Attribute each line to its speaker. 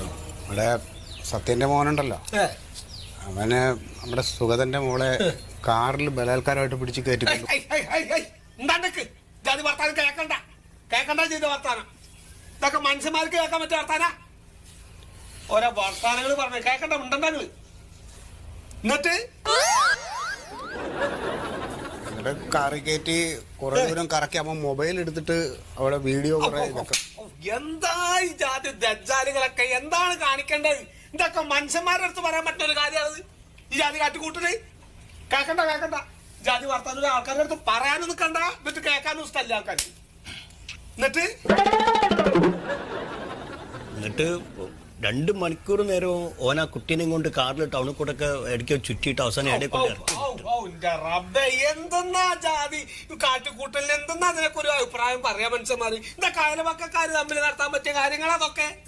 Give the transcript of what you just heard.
Speaker 1: നമ്മുടെ സത്യന്റെ മോനുണ്ടല്ലോ, അവന് നമ്മുടെ സുഗതന്റെ മോളെ കാറിൽ ബലാത്കാരമായിട്ട് പിടിച്ച് കയറ്റി.
Speaker 2: ജാതി വർത്താനം കേക്കണ്ട ചെയ്ത വർത്താനം ഇതൊക്കെ മനുഷ്യന്മാർക്ക് കേൾക്കാൻ പറ്റിയ വർത്താനാ. ഓരോ വർത്താനങ്ങൾ പറഞ്ഞു കേക്കണ്ട ഉണ്ടെങ്കിൽ എന്നിട്ട്
Speaker 1: കാറി കയറ്റി കുറെ ദൂരം കറക്കി അവൻ മൊബൈൽ എടുത്തിട്ട് അവിടെ വീഡിയോ കുറെ
Speaker 2: എന്താ ഈ ജാതി ദജ്ജാലുകളൊക്കെ എന്താണ് കാണിക്കേണ്ടത്? ഇതൊക്കെ മനുഷ്യന്മാരുടെ അടുത്ത് പറയാൻ പറ്റുന്ന ഒരു കാര്യമാണ് ഈ ജാതി കാട്ടിക്കൂട്ടല്. കേക്കണ്ട ജാതി വർത്താനം ആൾക്കാരുടെ അടുത്ത് പറയാനും നിൽക്കണ്ട, എന്നിട്ട് കേൾക്കാനും ഇഷ്ടമല്ല ആൾക്കാർ.
Speaker 3: എന്നിട്ട് 2 മണിക്കൂർ നേരവും ഓന കുട്ടീനെ കൊണ്ട് കാറിൽ ടൗണിൽ കൂടെ ഒക്കെ ഇടയ്ക്ക് ചുറ്റിയിട്ട് അവസാനം
Speaker 2: എന്തെന്നാ ജാതി കാട്ടിക്കൂട്ടലിന് എന്തെന്നാ അതിനൊക്കെ ഒരു അഭിപ്രായം പറയാ മനുഷ്യന്മാര്? ഇതൊക്കെ അയൽവക്കക്കാര് തമ്മിൽ നടത്താൻ പറ്റിയ കാര്യങ്ങളതൊക്കെ.